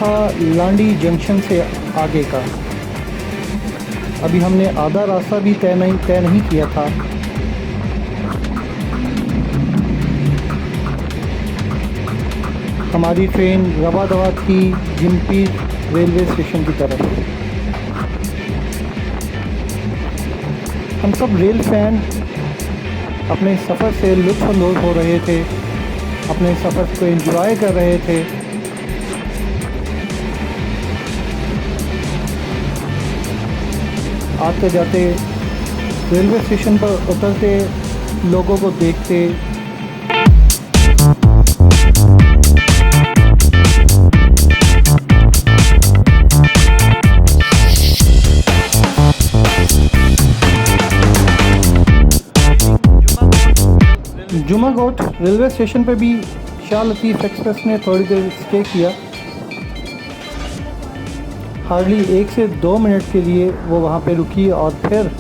था लांडी जंक्शन से आगे का। अभी हमने आधा रास्ता भी तय नहीं किया था। हमारी ट्रेन रवा दवा थी जिम्पी रेलवे स्टेशन की तरफ। हम सब रेल फैन अपने सफ़र से लुत्फ़अंदोज़ हो रहे थे, अपने सफ़र को एंजॉय कर रहे थे। आते जाते रेलवे स्टेशन पर उतरते लोगों को देखते जुमागोट रेलवे स्टेशन पर भी शाह लतीफ़ एक्सप्रेस ने थोड़ी देर स्टे किया। हार्डली 1 से 2 मिनट के लिए वो वहाँ पे रुकी और फिर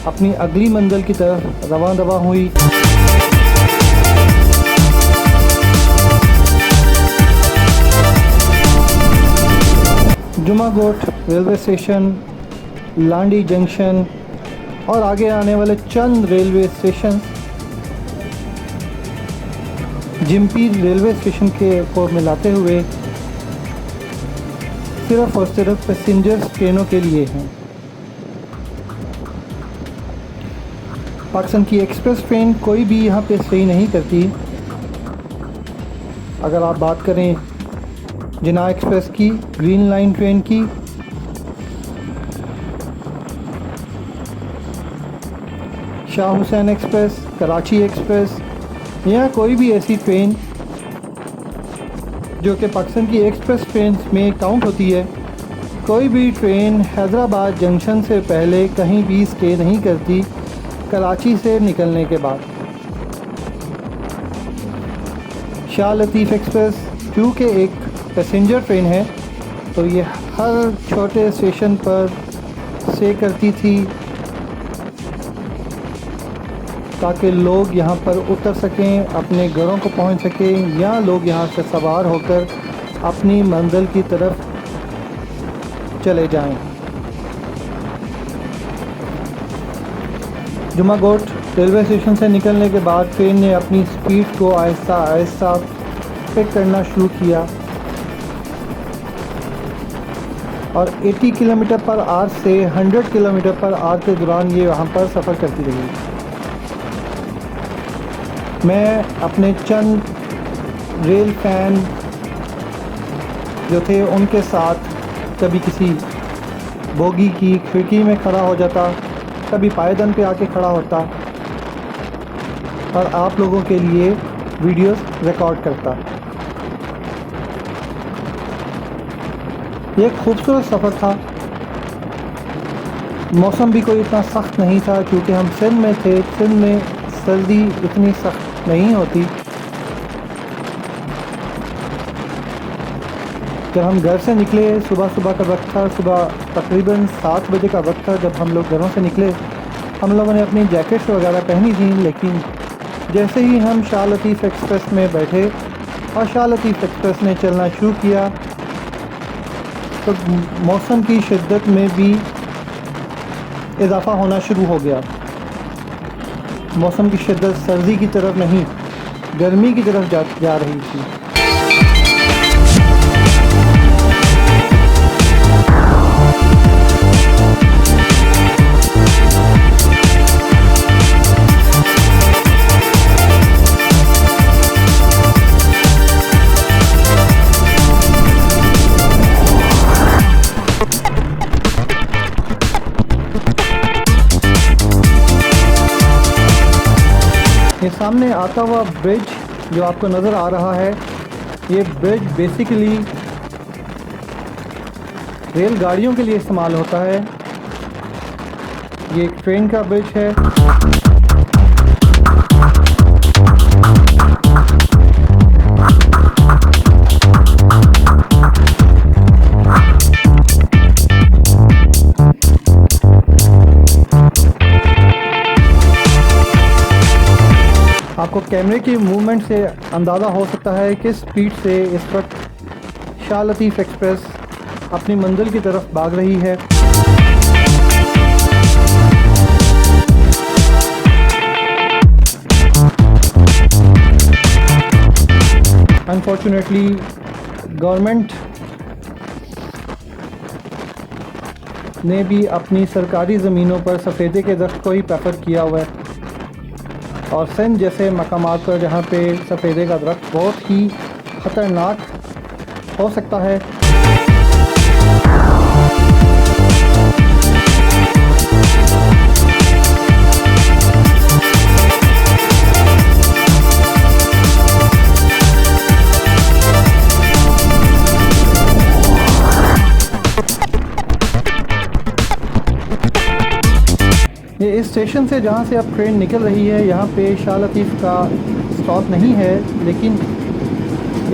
अपनी अगली मंजिल की तरफ रवां दवा हुई। जुमागोट रेलवे स्टेशन, लांडी जंक्शन और आगे आने वाले चंद रेलवे स्टेशन जिम्पी रेलवे स्टेशन को मिलाते हुए सिर्फ और सिर्फ पैसेंजर्स ट्रेनों के लिए हैं। पाकिस्तान की एक्सप्रेस ट्रेन कोई भी यहाँ पे स्टे नहीं करती। अगर आप बात करें जिन्ना एक्सप्रेस की, ग्रीन लाइन ट्रेन की, शाह हुसैन एक्सप्रेस, कराची एक्सप्रेस या कोई भी ऐसी ट्रेन जो कि पाकिस्तान की एक्सप्रेस ट्रेन में काउंट होती है, कोई भी ट्रेन हैदराबाद जंक्शन से पहले कहीं भी स्टे नहीं करती कराची से निकलने के बाद। शाह लतीफ़ एक्सप्रेस क्योंकि एक पैसेंजर ट्रेन है तो ये हर छोटे स्टेशन पर स्टे करती थी ताकि लोग यहाँ पर उतर सकें, अपने घरों को पहुँच सकें या लोग यहाँ से सवार होकर अपनी मंजिल की तरफ चले जाएं। जुमागोट रेलवे स्टेशन से निकलने के बाद ट्रेन ने अपनी स्पीड को आहिस्ता आहिस्ता पिक करना शुरू किया और 80 किलोमीटर पर आवर से 100 किलोमीटर पर आवर के दौरान ये वहाँ पर सफ़र करती रही। मैं अपने चंद रेल फैन जो थे उनके साथ कभी किसी बोगी की खिड़की में खड़ा हो जाता, कभी पायदान पे आके खड़ा होता और आप लोगों के लिए वीडियोस रिकॉर्ड करता। ये एक खूबसूरत सफ़र था। मौसम भी कोई इतना सख्त नहीं था क्योंकि हम सिंध में थे। सिंध में सर्दी इतनी सख्त नहीं होती। जब हम घर से निकले, सुबह का वक्त था, सुबह तकरीबन 7 बजे का वक्त था जब हम लोग घरों से निकले। हम लोगों ने अपनी जैकेट्स वगैरह पहनी थी, लेकिन जैसे ही हम शाह लतीफ़ एक्सप्रेस में बैठे और शाह लतीफ़ एक्सप्रेस ने चलना शुरू किया तो मौसम की शिद्दत में भी इजाफ़ा होना शुरू हो गया। मौसम की शिद्दत सर्दी की तरफ नहीं, गर्मी की तरफ जा रही थी। ये सामने आता हुआ ब्रिज जो आपको नज़र आ रहा है, ये ब्रिज बेसिकली रेलगाड़ियों के लिए इस्तेमाल होता है। ये एक ट्रेन का ब्रिज है। आपको कैमरे की मूवमेंट से अंदाज़ा हो सकता है किस स्पीड से इस वक्त शाह लतीफ़ एक्सप्रेस अपनी मंजिल की तरफ भाग रही है। अनफॉर्चुनेटली गवर्नमेंट ने भी अपनी सरकारी ज़मीनों पर सफ़ेदे के दरख्त को ही प्रेफर किया हुआ है और सिंध जैसे मकामात पर जहाँ पे सफ़ेदे का दरख्त बहुत ही ख़तरनाक हो सकता है। ये इस स्टेशन से जहाँ से अब ट्रेन निकल रही है, यहाँ पे शाह लतीफ़ का स्टॉप नहीं है, लेकिन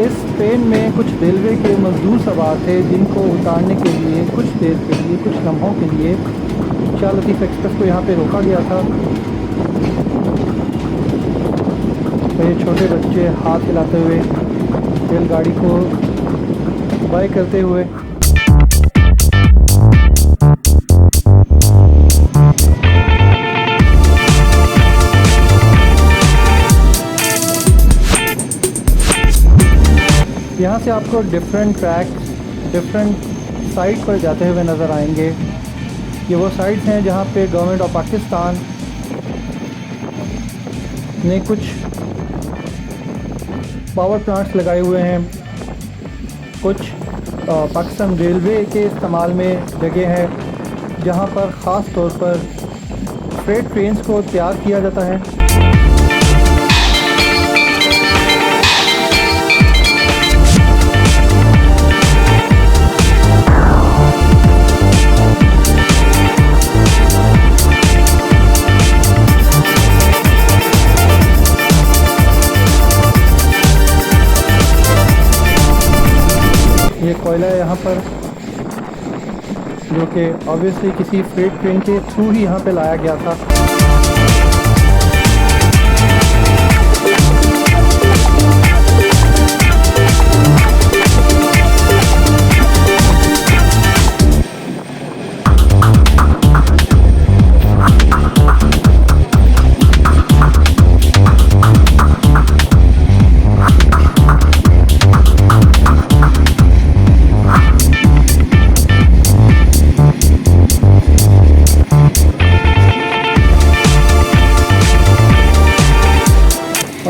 इस ट्रेन में कुछ रेलवे के मज़दूर सवार थे जिनको उतारने के लिए कुछ देर के लिए, कुछ लम्हों के लिए शाह लतीफ़ एक्सप्रेस को यहाँ पे रोका गया था। तो ये छोटे बच्चे हाथ हिलाते हुए रेलगाड़ी को बाय करते हुए यहाँ से आपको डिफरेंट ट्रैक डिफरेंट साइट पर जाते हुए नज़र आएंगे। ये वो साइट्स हैं जहाँ पे गवर्नमेंट ऑफ पाकिस्तान ने कुछ पावर प्लांट्स लगाए हुए हैं, कुछ पाकिस्तान रेलवे के इस्तेमाल में जगह है जहाँ पर ख़ास तौर पर फ्रेट ट्रेन्स को तैयार किया जाता है। ये कोयला है यहाँ पर, जो कि ऑब्वियसली किसी फ्रेट ट्रेन के थ्रू ही यहाँ पे लाया गया था।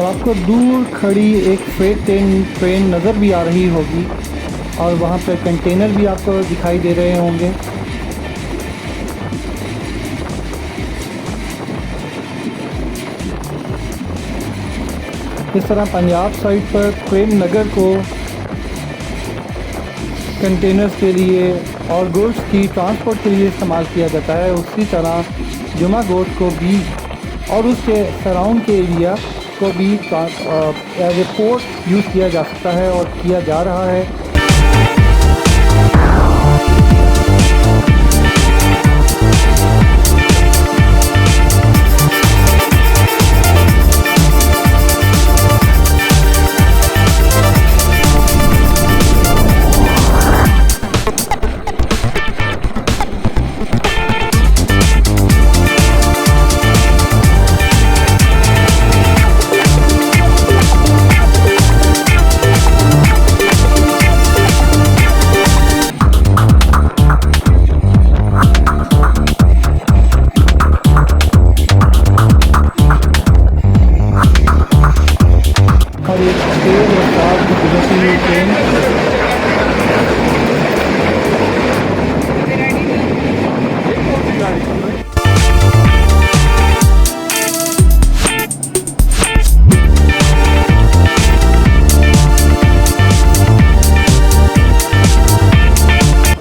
आपको दूर खड़ी एक फ्रेट ट्रेन नज़र भी आ रही होगी और वहाँ पर कंटेनर भी आपको दिखाई दे रहे होंगे। इस तरह पंजाब साइड पर प्रेम नगर को कंटेनर्स के लिए और गुड्स की ट्रांसपोर्ट के लिए इस्तेमाल किया जाता है, उसी तरह जुमा गोट को भी और उसके सराउंड के एरिया को भी एज ए पोर्ट यूज़ किया जा सकता है और किया जा रहा है।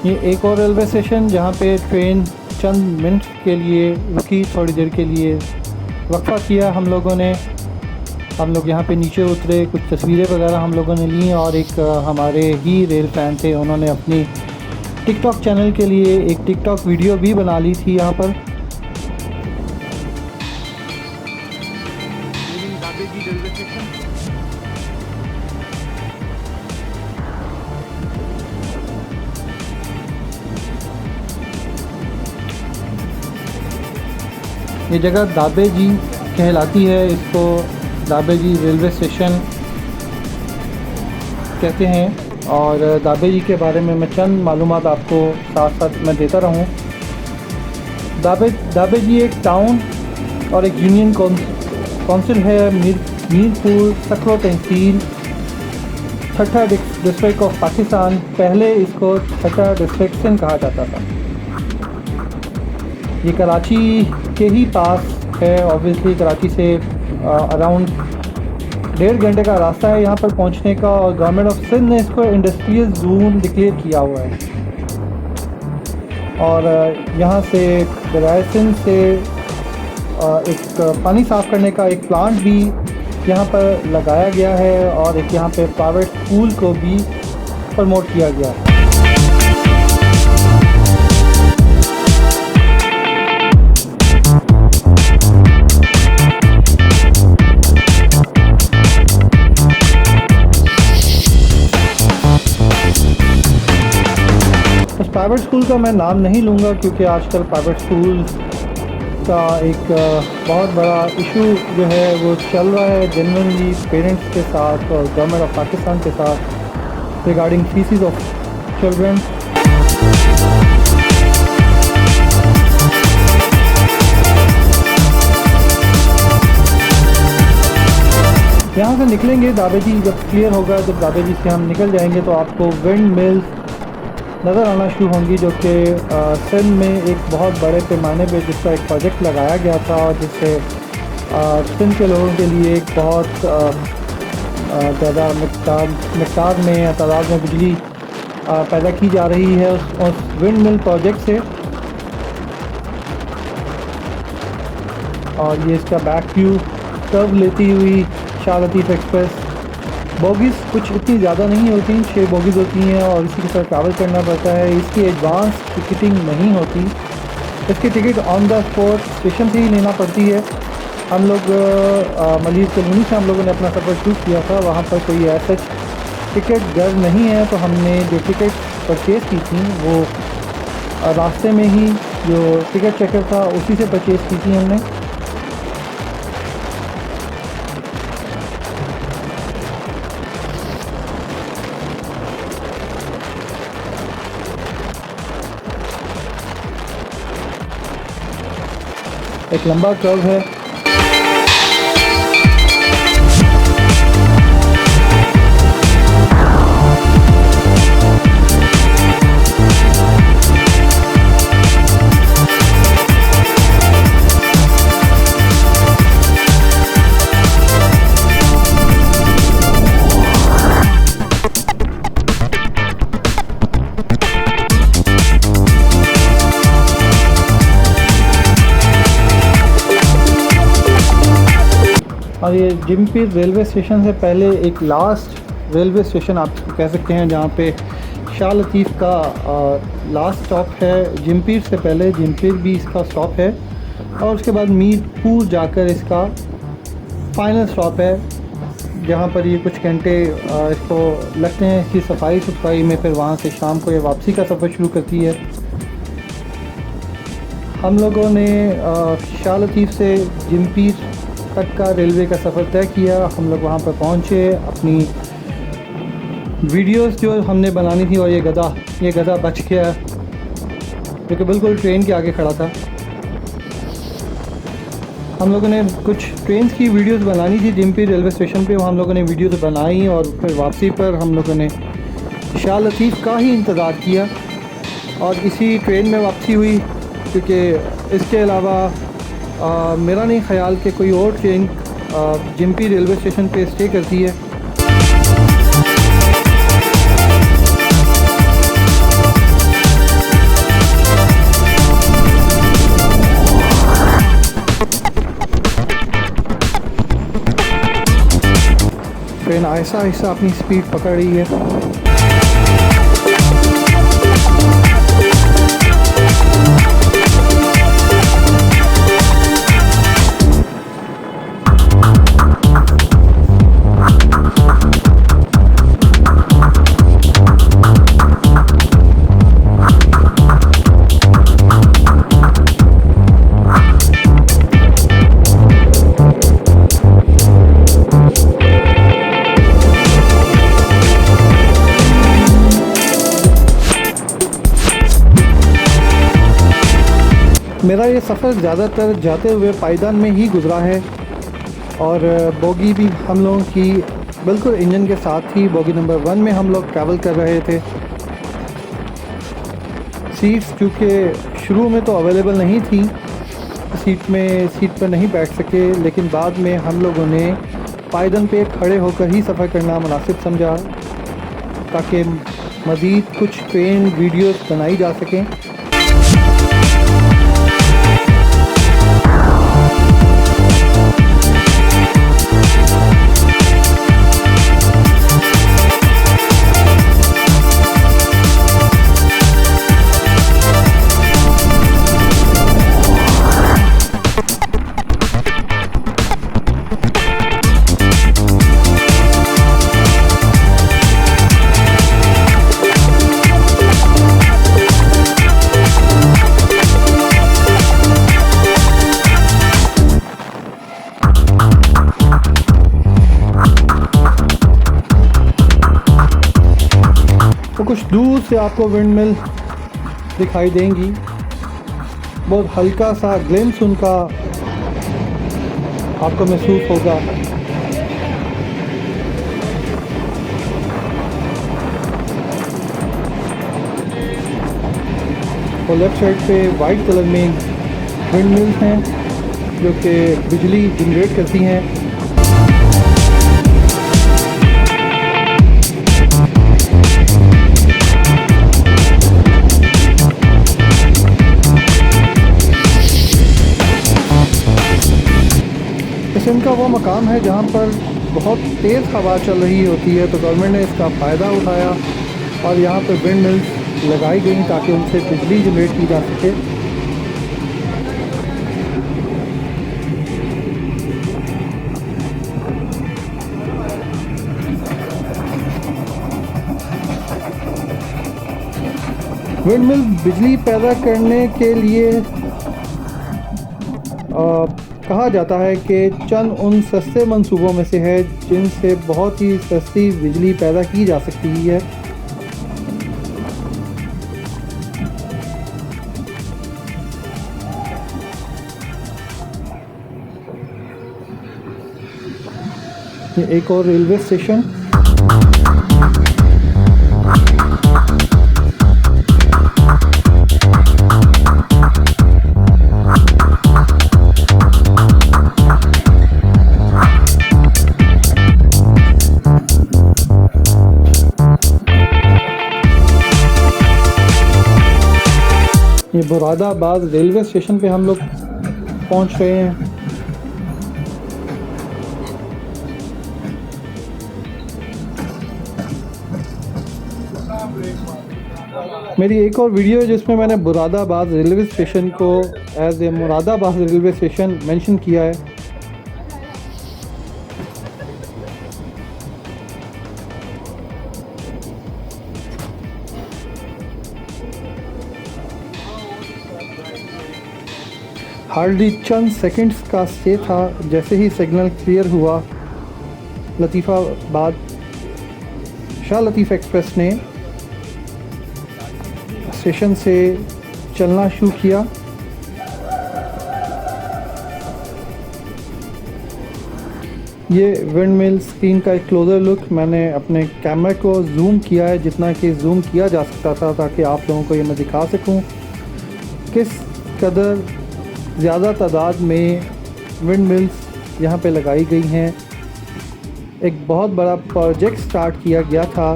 ये एक और रेलवे स्टेशन जहाँ पे ट्रेन चंद मिनट के लिए रुकी, थोड़ी देर के लिए वक्फा किया हम लोगों ने। हम लोग यहाँ पे नीचे उतरे, कुछ तस्वीरें वगैरह हम लोगों ने ली और एक हमारे ही रेल फैन थे, उन्होंने अपनी टिकटॉक चैनल के लिए एक टिकटॉक वीडियो भी बना ली थी यहाँ पर। ये जगह दाबेजी कहलाती है, इसको दाबेजी रेलवे स्टेशन कहते हैं। और दाबेजी के बारे में मैं चंद मालूमात आपको साथ साथ मैं देता रहूँ। दाबेजी एक टाउन और एक यूनियन काउंसिल है। मीरपुर सकरो तहसील, ठट्टा डिस्ट्रिक्ट ऑफ पाकिस्तान। पहले इसको ठट्टा डिस्ट्रिक्ट सिंध कहा जाता था। ये कराची के ही पास है। ऑब्वियसली कराची से अराउंड 1.5 घंटे का रास्ता है यहाँ पर पहुँचने का। और गवर्नमेंट ऑफ सिंध ने इसको इंडस्ट्रियल जोन डिक्लेयर किया हुआ है। और यहाँ से दरियाए सिंध से एक पानी साफ़ करने का एक प्लांट भी यहाँ पर लगाया गया है। और एक यहाँ पे प्राइवेट स्कूल को भी प्रमोट किया गया है। उस प्राइवेट स्कूल का मैं नाम नहीं लूँगा क्योंकि आजकल प्राइवेट स्कूल का एक बहुत बड़ा इशू जो है वो चल रहा है जेन्युइनली पेरेंट्स के साथ और गवर्नमेंट ऑफ पाकिस्तान के साथ रिगार्डिंग फीसिस ऑफ चिल्ड्रन। यहाँ से निकलेंगे दाबेजी, जब क्लियर होगा, जब दाबेजी से हम निकल जाएंगे तो आपको विंड मिल्स नज़र आना शुरू होंगी, जो कि सिंध में एक बहुत बड़े पैमाने पे जिसका एक प्रोजेक्ट लगाया गया था और जिससे सिंध के लोगों के लिए एक बहुत ज़्यादा मकदार में या तादाद में बिजली पैदा की जा रही है उस विंड मिल प्रोजेक्ट से। और ये इसका बैक व्यू कर्व लेती हुई शाह लतीफ़ एक्सप्रेस। बोगीज़ कुछ इतनी ज़्यादा नहीं होती, 6 बोगीज़ होती हैं और इसी के साथ ट्रैवल करना पड़ता है। इसकी एडवांस टिकटिंग नहीं होती, इसकी ticket on the spot station से ही लेना पड़ती है। हम लोग मलिक कॉलोनी से हम लोगों ने अपना सफ़र शुरू किया था। वहाँ पर कोई ऐसा टिकट गर्व नहीं है, तो हमने जो टिकट परचेज़ की थी वो रास्ते में ही जो टिकट चेकर था उसी से परचेज़ की थी हमने। एक लंबा कर्व है। और ये जिमपीर रेलवे स्टेशन से पहले एक लास्ट रेलवे स्टेशन आप कह सकते हैं, जहाँ पे शाह लतीफ़ का लास्ट स्टॉप है। जिमपीर से पहले जिमपीर भी इसका स्टॉप है और उसके बाद मीरपुर जाकर इसका फाइनल स्टॉप है, जहाँ पर ये कुछ घंटे इसको लगते हैं इसकी सफाई सुथराई में। फिर वहाँ से शाम को ये वापसी का सफ़र शुरू करती है। हम लोगों ने शाह लतीफ़ से जिमपीर तक का रेलवे का सफ़र तय किया। हम लोग वहाँ पर पहुँचे, अपनी वीडियोस जो हमने बनानी थी, और ये गधा बच गया जो कि बिल्कुल ट्रेन के आगे खड़ा था। हम लोगों ने कुछ ट्रेन की वीडियोस बनानी थी जिमपीर रेलवे स्टेशन पे, वो हम लोगों ने वीडियोस बनाई और फिर वापसी पर हम लोगों ने शाह लतीफ़ का ही इंतज़ार किया और इसी ट्रेन में वापसी हुई, क्योंकि इसके अलावा मेरा नहीं ख्याल कि कोई और ट्रेन जिमपीर रेलवे स्टेशन पे स्टे करती है। ट्रेन आहिस्ता आहिस्ता अपनी स्पीड पकड़ रही है। मेरा ये सफ़र ज़्यादातर जाते हुए पायदान में ही गुज़रा है और बोगी भी हम लोगों की बिल्कुल इंजन के साथ ही बोगी नंबर 1 में हम लोग ट्रैवल कर रहे थे। सीट्स चूँकि शुरू में तो अवेलेबल नहीं थी, सीट पर नहीं बैठ सके, लेकिन बाद में हम लोगों ने पायदान पे खड़े होकर ही सफ़र करना मुनासिब समझा ताकि मज़ीद कुछ ट्रेन वीडियोस बनाई जा सकें। तो कुछ दूर से आपको विंड मिल दिखाई देंगी, बहुत हल्का सा ग्लिम्स उनका आपको महसूस होगा। और लेफ्ट साइड पे वाइट कलर में विंड मिल्स हैं जो कि बिजली जनरेट करती हैं। इनका वो मकाम है जहाँ पर बहुत तेज़ हवा चल रही होती है, तो गवर्नमेंट ने इसका फ़ायदा उठाया और यहाँ पर विंड मिल्स लगाई गई ताकि उनसे बिजली जनरेट की जा सके। विंड मिल बिजली पैदा करने के लिए कहा जाता है कि चंद उन सस्ते मंसूबों में से है जिनसे बहुत ही सस्ती बिजली पैदा की जा सकती है। ये एक और रेलवे स्टेशन, ये मुरादाबाद रेलवे स्टेशन पे हम लोग पहुंच रहे हैं। मेरी एक और वीडियो है जिसमें मैंने मुरादाबाद रेलवे स्टेशन को as a Moradabad railway station mention किया है। हार्डली चंद सेकंड्स का स्टे था। जैसे ही सिग्नल क्लियर हुआ, लतीफ़ाबाद शाह लतीफ़ एक्सप्रेस ने स्टेशन से चलना शुरू किया। ये विंड मिल स्क्रीन का एक क्लोज़र लुक मैंने अपने कैमरा को जूम किया है जितना कि जूम किया जा सकता था, ताकि आप लोगों को ये मैं दिखा सकूं किस कदर ज़्यादा तादाद में विंड मिल्स यहाँ पे लगाई गई हैं। एक बहुत बड़ा प्रोजेक्ट स्टार्ट किया गया था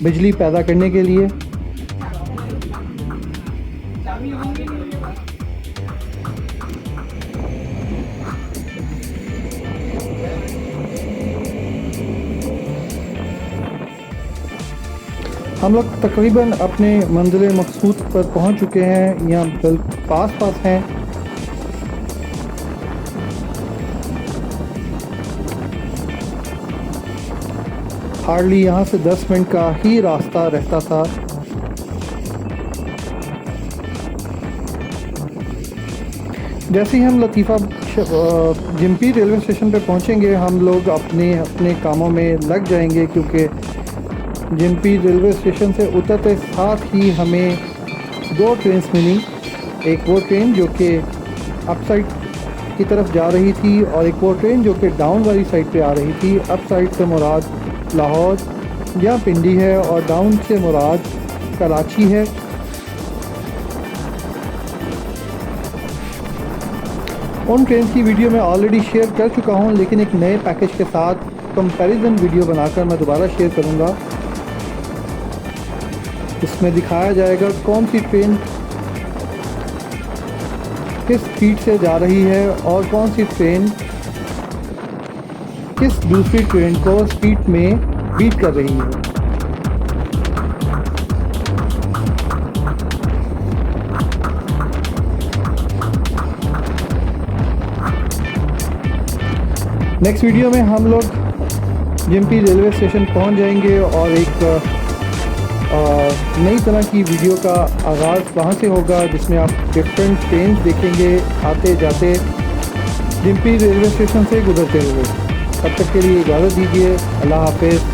बिजली पैदा करने के लिए। हम लोग तकरीबन अपने मंजिल मकसूद पर पहुंच चुके हैं, यहाँ बिल्कुल पास हैं। हार्डली यहाँ से 10 मिनट का ही रास्ता रहता था। जैसे ही हम लतीफ़ा जिम्पी रेलवे स्टेशन पे पहुँचेंगे, हम लोग अपने कामों में लग जाएंगे, क्योंकि जिम्पी रेलवे स्टेशन से उतरते साथ ही हमें 2 ट्रेन्स मिली। एक वो ट्रेन जो कि अप साइड की तरफ जा रही थी और एक वो ट्रेन जो कि डाउन वाली साइड पे आ रही थी। अप साइड से मुराद लाहौर या पिंडी है और डाउन से मुराद कराची है। उन ट्रेन की वीडियो मैं ऑलरेडी शेयर कर चुका हूं, लेकिन एक नए पैकेज के साथ कंपैरिजन वीडियो बनाकर मैं दोबारा शेयर करूंगा। इसमें दिखाया जाएगा कौन सी ट्रेन किस स्पीड से जा रही है और कौन सी ट्रेन किस दूसरी ट्रेन को स्पीड में बीट कर रही है। नेक्स्ट वीडियो में हम लोग जिम्पी रेलवे स्टेशन पहुंच जाएंगे और एक नई तरह की वीडियो का आगाज़ वहाँ से होगा, जिसमें आप डिफरेंट ट्रेन देखेंगे आते जाते जिम्पी रेलवे स्टेशन से गुजरते हुए। तब तक के लिए इजाज़त दीजिए। अल्लाह हाफ़िज़।